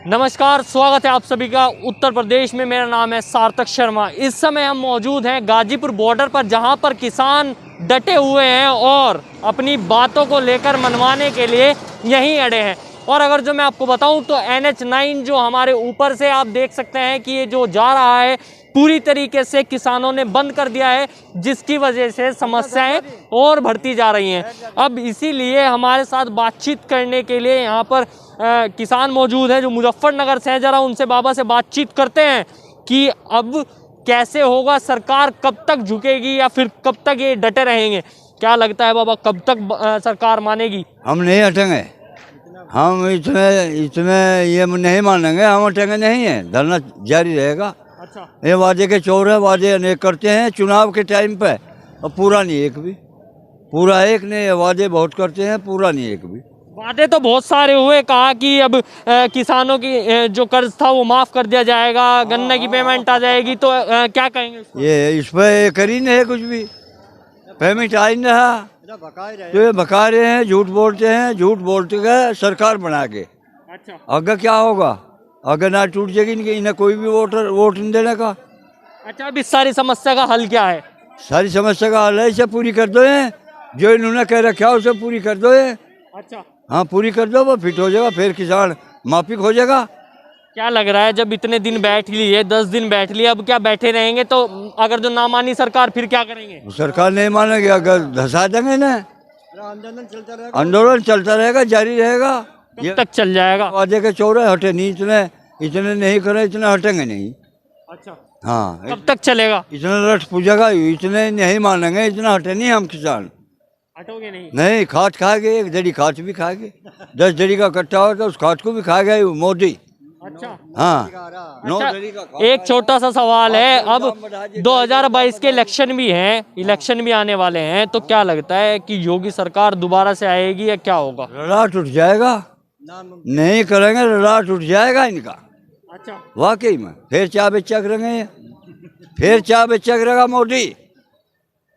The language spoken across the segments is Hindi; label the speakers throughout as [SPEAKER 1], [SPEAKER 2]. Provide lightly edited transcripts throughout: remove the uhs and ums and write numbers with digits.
[SPEAKER 1] नमस्कार, स्वागत है आप सभी का उत्तर प्रदेश में। मेरा नाम है सार्थक शर्मा। इस समय हम मौजूद हैं गाजीपुर बॉर्डर पर, जहां पर किसान डटे हुए हैं और अपनी बातों को लेकर मनवाने के लिए यहीं अड़े हैं। और अगर जो मैं आपको बताऊं तो NH9 जो हमारे ऊपर से आप देख सकते हैं कि ये जो जा रहा है पूरी तरीके से किसानों ने बंद कर दिया है, जिसकी वजह से समस्याएं और बढ़ती जा रही हैं। अब इसीलिए हमारे साथ बातचीत करने के लिए यहाँ पर किसान मौजूद हैं जो मुजफ्फरनगर से हैं। जरा उनसे बाबा से बातचीत करते हैं कि अब कैसे होगा, सरकार कब तक झुकेगी या फिर कब तक ये डटे रहेंगे। क्या लगता है बाबा, कब तक सरकार मानेगी?
[SPEAKER 2] हम नहीं हटेंगे, हम इसमें ये नहीं मानेंगे, हम हटेंगे नहीं है, धरना जारी रहेगा।
[SPEAKER 1] अच्छा,
[SPEAKER 2] ये वादे के चोर है, वादे अनेक करते हैं चुनाव के टाइम पे, और पूरा नहीं एक भी, पूरा एक नहीं, वादे बहुत करते हैं, पूरा नहीं एक भी।
[SPEAKER 1] वादे तो बहुत सारे हुए, कहा कि अब किसानों की जो कर्ज था वो माफ कर दिया जाएगा, गन्ने की पेमेंट आ जाएगी, तो क्या कहेंगे उसको?
[SPEAKER 2] ये इस पर कर ही नहीं है कुछ भी, पेमेंट आ ही नहीं रहा, तो ये बका रहे हैं, झूठ बोलते हैं, झूठ बोलते गए सरकार बना के।
[SPEAKER 1] अच्छा,
[SPEAKER 2] अगर क्या होगा, अगर ना टूट जाएगी इन्हें कोई भी वोट नहीं देने का।
[SPEAKER 1] अच्छा, अब इस सारी समस्या का हल क्या है?
[SPEAKER 2] सारी समस्या का हल है, इसे पूरी कर दो, ये जो इन्होंने कह रखा है उसे पूरी कर दो। ये
[SPEAKER 1] अच्छा,
[SPEAKER 2] हाँ पूरी कर दो, वो फिट हो जाएगा, फिर किसान माफिक हो जाएगा।
[SPEAKER 1] क्या लग रहा है, जब इतने दिन बैठ लिए, 10 दिन बैठ लिए, अब क्या बैठे रहेंगे? तो अगर जो ना मानी सरकार, फिर क्या करेंगे?
[SPEAKER 2] सरकार नहीं मानेगी, अगर धसा देंगे ना, आंदोलन चलता रहेगा, जारी रहेगा।
[SPEAKER 1] कब तक चल जाएगा?
[SPEAKER 2] वादे के चोर है, हटे नहीं, इतने नहीं करे, इतने हटेंगे नहीं।
[SPEAKER 1] अच्छा,
[SPEAKER 2] हाँ
[SPEAKER 1] कब तक चलेगा?
[SPEAKER 2] इतना रट पूजेगा, इतने नहीं मानेंगे, इतना हटे नहीं हम किसान।
[SPEAKER 1] हटोगे नहीं?
[SPEAKER 2] नहीं, खाद खाएंगे, एक जड़ी खाद भी खाएंगे, 10 जड़ी का इकट्ठा हो तो उस खाद को भी खाएगा मोदी।
[SPEAKER 1] अच्छा,
[SPEAKER 2] हाँ 9
[SPEAKER 1] अच्छा,
[SPEAKER 2] जड़ी का खाद।
[SPEAKER 1] एक छोटा सा सवाल है, अब 2022 के इलेक्शन भी हैं, इलेक्शन भी आने वाले हैं, तो क्या लगता है कि योगी सरकार दोबारा से आएगी या क्या होगा?
[SPEAKER 2] लड़ाट उठ जाएगा, नहीं करेंगे लड़ाट उठ जाएगा इनका।
[SPEAKER 1] अच्छा,
[SPEAKER 2] वाकई में फिर चाय बेचा करेंगे, फिर चाय बेचा करेगा मोदी।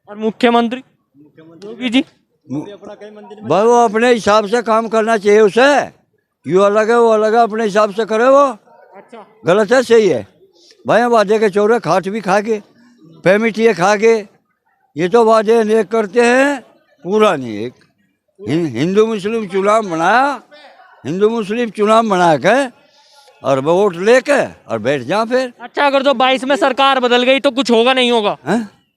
[SPEAKER 1] और मुख्यमंत्री योगी जी?
[SPEAKER 2] भाई वो अपने हिसाब से काम करना चाहिए उसे, यू अलग है वो अलग है, अपने हिसाब से करे वो।
[SPEAKER 1] अच्छा,
[SPEAKER 2] गलत है सही है भाई, हम वादे के चोर है, खाट भी खा के, पेमेंट ये खा के, ये तो वादे अनेक करते हैं, पूरा नहीं एक। हिंदू मुस्लिम चुनाव बनाया, हिंदू मुस्लिम चुनाव बना के और वोट लेके और बैठ जा फिर।
[SPEAKER 1] अच्छा, अगर जो 22 में सरकार बदल गई तो कुछ होगा नहीं होगा?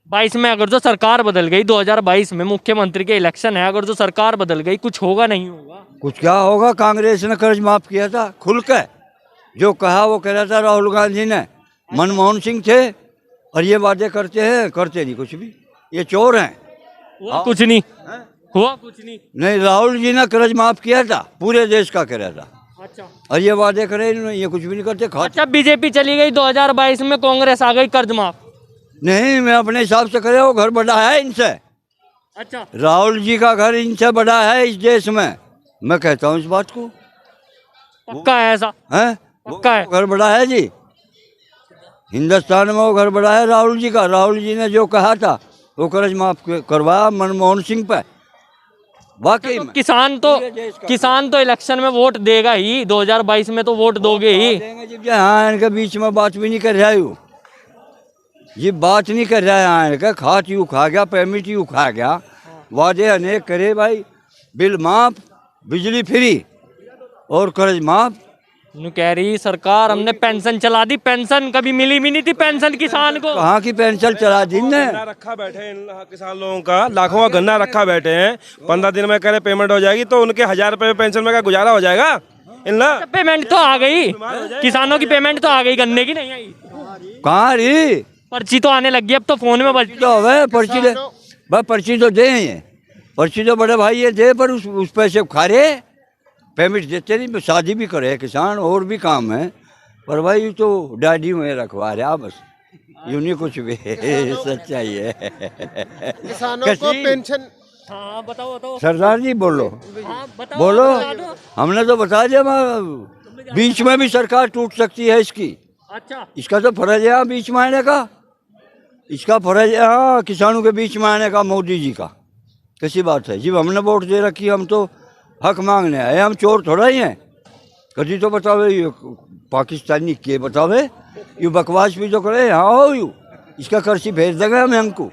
[SPEAKER 1] 22 में अगर जो सरकार बदल गई, 2022 में मुख्यमंत्री के इलेक्शन है, अगर जो सरकार बदल गई, कुछ होगा नहीं होगा?
[SPEAKER 2] कुछ क्या होगा, कांग्रेस ने कर्ज माफ किया था खुल के, जो कहा वो कह रहा था राहुल गांधी ने, मनमोहन सिंह थे, और ये वादे करते हैं, करते नहीं कुछ भी, ये चोर हैं।
[SPEAKER 1] हुआ कुछ नहीं, हुआ कुछ नहीं।
[SPEAKER 2] नहीं, राहुल जी ने कर्ज माफ किया था, पूरे देश का कह रहा था,
[SPEAKER 1] अच्छा,
[SPEAKER 2] और ये वादे करे इन्होंने, ये कुछ भी नहीं करते।
[SPEAKER 1] अच्छा, बीजेपी चली गई, 2022 में कांग्रेस आ गई, कर्ज माफ?
[SPEAKER 2] नहीं, मैं अपने हिसाब से करे, वो घर बड़ा है इनसे।
[SPEAKER 1] अच्छा,
[SPEAKER 2] राहुल जी का घर इनसे बड़ा है इस देश में, मैं कहता हूँ इस बात को।
[SPEAKER 1] पक्का है ऐसा?
[SPEAKER 2] है
[SPEAKER 1] पक्का है?
[SPEAKER 2] घर बड़ा है जी, हिंदुस्तान में वो घर बड़ा है राहुल जी का। राहुल जी ने जो कहा था वो कर्ज माफ करवाया मनमोहन सिंह पे, वाकई में।
[SPEAKER 1] किसान तो इलेक्शन में वोट देगा ही, 2022 में तो वोट दोगे ही।
[SPEAKER 2] हाँ, इनके बीच में बात भी नहीं कर रहा है, ये बात नहीं कर रहा है। हाँ, इनका खात यू खा गया, पेमेंट यू खा गया, वादे अनेक करे भाई, बिल माफ, बिजली फ्री और कर्ज माफ।
[SPEAKER 1] कह रही सरकार हमने पेंशन चला दी, पेंशन कभी मिली भी नहीं थी पेंशन किसान को।
[SPEAKER 2] कहाँ की पेंशन चला दी ने?
[SPEAKER 3] रखा बैठे हैं किसान लोगों का, लाखों का गन्ना रखा बैठे हैं, 15 दिन में कह रहे पेमेंट हो जाएगी, तो उनके 1000 रुपए पेंशन में का गुजारा हो जाएगा?
[SPEAKER 1] पेमेंट तो आ गई, किसानों की पेमेंट तो आ गई, गन्ने की नहीं आई।
[SPEAKER 2] कहाँ रही?
[SPEAKER 1] पर्ची तो आने लगी, अब तो फोन में बच
[SPEAKER 2] तो है पर्ची दे भाई, पर्ची तो दे, ये पर्ची तो बड़े भाई ये दे, पर उस पैसे खा रहे, पेमेंट देते नहीं। शादी भी करे किसान, और भी काम है, पर भाई तो डाडी में रखवा रहा बस, यूं नहीं कुछ भी। सच्चाई है।
[SPEAKER 4] किसानों को पेंशन।
[SPEAKER 1] हाँ, बताओ
[SPEAKER 2] सरदार जी बोलो।
[SPEAKER 1] हाँ, बताओ,
[SPEAKER 2] बोलो,
[SPEAKER 1] बता दो।
[SPEAKER 2] हमने तो बता दिया, बीच में भी सरकार टूट सकती है इसकी।
[SPEAKER 1] अच्छा,
[SPEAKER 2] इसका तो फर्ज है बीच में आने का, इसका फर्ज है हाँ किसानों के बीच में आने का, मोदी जी का। कैसी बात है जी, हमने वोट दे रखी, हम तो हक मांगने आए, हम चोर थोड़ा ही हैं। कभी तो बतावे ये पाकिस्तानी के बतावे ये बकवास भी जो करे हाँ हो यू इसका कर्सी भेज देगा हम हमको।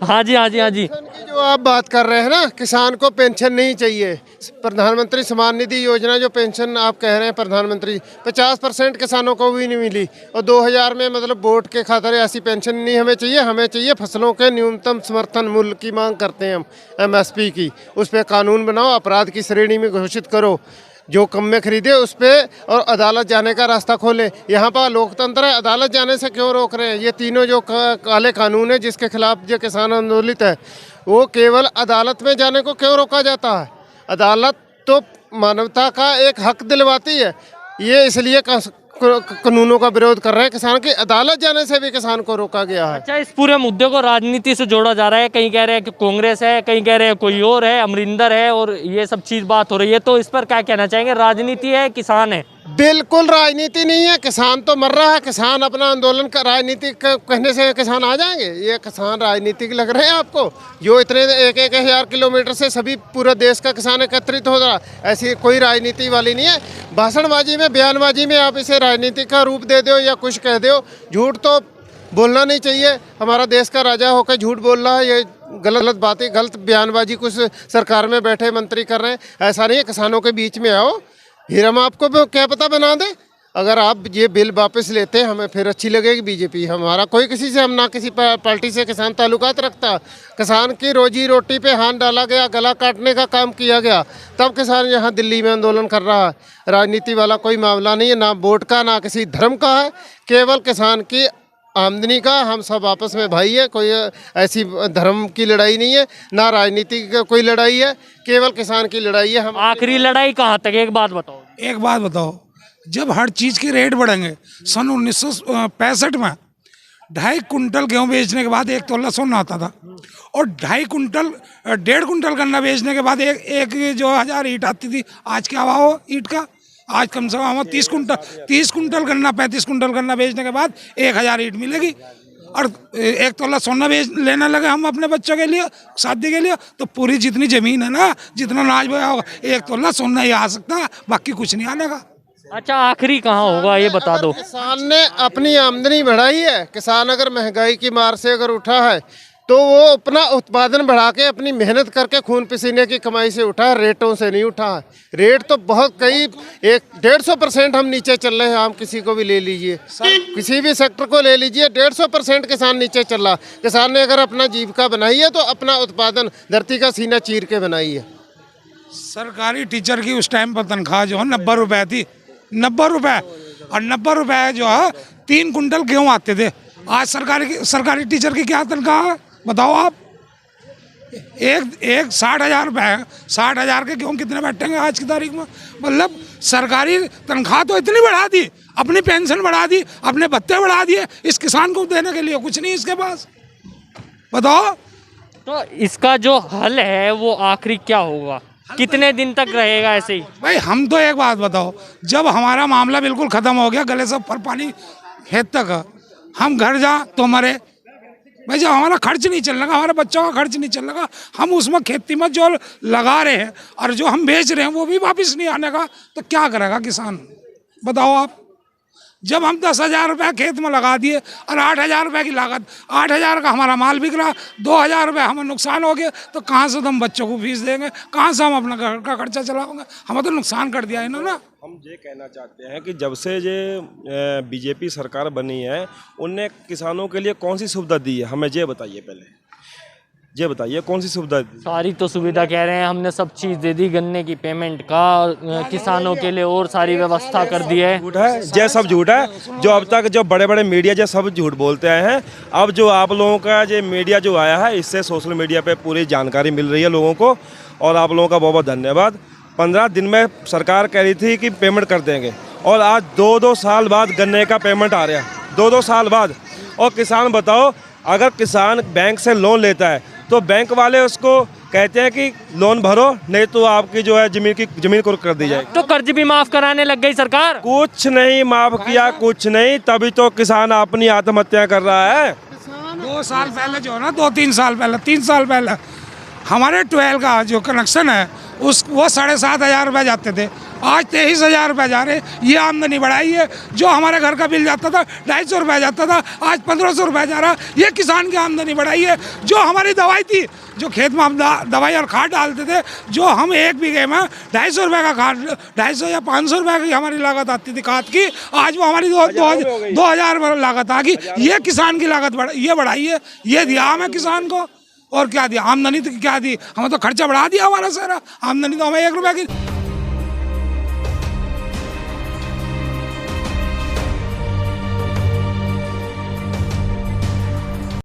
[SPEAKER 1] हाँ जी, हाँ जी, हाँ जी।
[SPEAKER 4] पेंशन की जो आप बात कर रहे हैं ना, किसान को पेंशन नहीं चाहिए। प्रधानमंत्री सम्मान निधि योजना जो पेंशन आप कह रहे हैं प्रधानमंत्री, 50% किसानों को भी नहीं मिली। और 2000 में मतलब वोट के खातिर ऐसी पेंशन नहीं हमें चाहिए। हमें चाहिए फसलों के न्यूनतम समर्थन मूल्य की मांग करते हैं हम, MSP की। उस पर कानून बनाओ, अपराध की श्रेणी में घोषित करो, जो कम में खरीदे उस पर, और अदालत जाने का रास्ता खोलें। यहाँ पर लोकतंत्र है, अदालत जाने से क्यों रोक रहे हैं? ये तीनों जो काले कानून है जिसके खिलाफ जो किसान आंदोलित है, वो केवल अदालत में जाने को क्यों रोका जाता है? अदालत तो मानवता का एक हक दिलवाती है। ये इसलिए कानूनों का विरोध कर रहे हैं किसान की, अदालत जाने से भी किसान को रोका गया है।
[SPEAKER 1] अच्छा, इस पूरे मुद्दे को राजनीति से जोड़ा जा रहा है। कहीं कह रहे हैं कि कांग्रेस है, कहीं कह रहे हैं कोई और है, अमरिंदर है, और ये सब चीज बात हो रही है। तो इस पर क्या कहना चाहेंगे? राजनीति है, किसान है?
[SPEAKER 4] बिल्कुल राजनीति नहीं है। किसान तो मर रहा है। किसान अपना आंदोलन का राजनीति कहने से किसान आ जाएंगे? ये किसान राजनीतिक लग रहे हैं आपको? जो इतने 1,000 किलोमीटर से सभी पूरा देश का किसान एकत्रित हो रहा, ऐसी कोई राजनीति वाली नहीं है। भाषणबाजी में, बयानबाजी में आप इसे राजनीति का रूप दे दो या कुछ कह दो। झूठ तो बोलना नहीं चाहिए। हमारा देश का राजा होकर झूठ बोल रहा है, ये गलत बातें, गलत बयानबाजी कुछ सरकार में बैठे मंत्री कर रहे हैं। ऐसा नहीं है। किसानों के बीच में आओ, फिर हम आपको क्या पता बना दें। अगर आप ये बिल वापस लेते हैं, हमें फिर अच्छी लगेगी बीजेपी। हमारा कोई किसी से, हम ना किसी पार्टी से किसान ताल्लुकात रखता। किसान की रोजी रोटी पे हाथ डाला गया, गला काटने का काम किया गया, तब किसान यहाँ दिल्ली में आंदोलन कर रहा है। राजनीति वाला कोई मामला नहीं है, ना वोट का, ना किसी धर्म का है, केवल किसान की आमदनी का। हम सब आपस में भाई है, कोई ऐसी धर्म की लड़ाई नहीं है, ना राजनीति की कोई लड़ाई है, केवल किसान की लड़ाई है। हम
[SPEAKER 1] आखिरी लड़ाई कहाँ तक? एक बात बताओ।
[SPEAKER 5] एक बात बताओ, जब हर चीज़ के रेट बढ़ेंगे, सन 1965 में 2.5 कुंटल गेहूँ बेचने के बाद 1 तोला सोना आता था, और 1.5 कुंटल गन्ना बेचने के बाद एक जो 1000 ईंट आती थी। आज क्या भाव हो ईंट का? आज कम से कम 30 कुंटल गन्ना, 35 कुंटल गन्ना बेचने के बाद 1000 ईंट मिलेगी। और 1 तोला सोना लेने लगे हम अपने बच्चों के लिए, शादी के लिए, तो पूरी जितनी जमीन है ना, जितना अनाज बोया होगा, 1 तोला सोना ही आ सकता है, बाकी कुछ नहीं आने का।
[SPEAKER 1] अच्छा, आखिरी कहाँ होगा ये बता दो।
[SPEAKER 4] किसान ने अपनी आमदनी बढ़ाई है। किसान अगर महंगाई की मार से अगर उठा है, तो वो अपना उत्पादन बढ़ा के, अपनी मेहनत करके, खून पसीने की कमाई से उठा है, रेटों से नहीं उठा है। रेट तो बहुत कई 150% हम नीचे चल रहे हैं। हम किसी को भी ले लीजिए, किसी भी सेक्टर को ले लीजिए, 150% किसान नीचे चल रहा। किसान ने अगर अपना जीविका बनाई है, तो अपना उत्पादन धरती का सीना चीर के बनाई है।
[SPEAKER 5] सरकारी टीचर की उस टाइम पर तनख्वाह जो है 90 रुपए थी, 90 रुपए, और 90 रुपए जो है 3 कुंटल गेहूँ आते थे। आज सरकारी टीचर की क्या तनख्वाह है बताओ आप? एक 60,000 रुपये है। 60,000 के गेहूँ कितने बैठेंगे आज की तारीख में? मतलब सरकारी तनख्वाह तो इतनी बढ़ा दी, अपनी पेंशन बढ़ा दी, अपने भत्ते बढ़ा दिए, इस किसान को देने के लिए कुछ नहीं इसके पास। बताओ,
[SPEAKER 1] तो इसका जो हल है वो आखिरी क्या होगा? कितने दिन तक रहेगा ऐसे ही?
[SPEAKER 5] भाई हम तो एक बात बताओ, जब हमारा मामला बिल्कुल ख़त्म हो गया, गले से पर पानी खेत तक, हम घर जा तो मरे भाई। जब हमारा खर्च नहीं चल लगा, हमारे बच्चों का खर्च नहीं चल लगा, हम उसमें खेती में जो लगा रहे हैं और जो हम बेच रहे हैं वो भी वापस नहीं आने का, तो क्या करेगा किसान? बताओ आप। जब हम 10,000 रुपये खेत में लगा दिए और 8,000 रुपये की लागत, 8,000 का हमारा माल बिक रहा, 2,000 रुपये हमें नुकसान हो गया, तो कहाँ से हम बच्चों को फीस देंगे? कहाँ से हम अपना घर का खर्चा चलाएंगे? हमें तो नुकसान कर दिया इन्होंने।
[SPEAKER 3] हम ये कहना चाहते हैं कि जब से ये बीजेपी सरकार बनी है, उनने किसानों के लिए कौन सी सुविधा दी है? हमें ये बताइए, पहले ये बताइए कौन सी सुविधा दी?
[SPEAKER 1] सारी तो सुविधा कह रहे हैं, हमने सब चीज़ दे दी, गन्ने की पेमेंट का, किसानों के लिए और सारी व्यवस्था कर दी है।
[SPEAKER 3] झूठ है, ये सब झूठ है। जो अब तक जो बड़े बड़े मीडिया जो सब झूठ बोलते आए हैं, अब जो आप लोगों का जो मीडिया जो आया है, इससे सोशल मीडिया पे पूरी जानकारी मिल रही है लोगों को, और आप लोगों का बहुत बहुत धन्यवाद। 15 दिन में सरकार कह रही थी कि पेमेंट कर देंगे, और आज 2-2 साल बाद गन्ने का पेमेंट आ रहा है, 2-2 साल बाद। और किसान बताओ, अगर किसान बैंक से लोन लेता है तो बैंक वाले उसको कहते हैं कि लोन भरो, नहीं तो आपकी जो है जमीन को कर दी जाएगी।
[SPEAKER 1] तो कर्ज भी माफ कराने लग गई सरकार?
[SPEAKER 3] कुछ नहीं माफ किया, कुछ नहीं, तभी तो किसान अपनी आत्महत्या कर रहा है।
[SPEAKER 5] 2 साल पहले जो है ना, 2-3 साल पहले, 3 साल पहले हमारे 12 का जो कनेक्शन है उस वो 7,500 रुपये जाते थे, आज 23,000 रुपये जा रहे। ये आमदनी बढ़ाई है। जो हमारे घर का बिल जाता था 250 रुपये जाता था, आज 1,500 रुपये जा रहा। ये किसान की आमदनी बढ़ाई है। जो हमारी दवाई थी, जो खेत में हम दवाई और खाद डालते थे, जो हम 1 बीघे में 250 रुपये का खाद, 250 या 500 रुपये की हमारी लागत आती थी खाद की, आज वो हमारी 2,000 रुपये लागत आ गई। ये किसान की लागत ये बढ़ाई है। ये दिया हमें किसान को, और क्या दिया? आमदनी तो क्या दी? हमें तो खर्चा बढ़ा दिया हमारा सारा। आमदनी तो हमें 1 रुपये की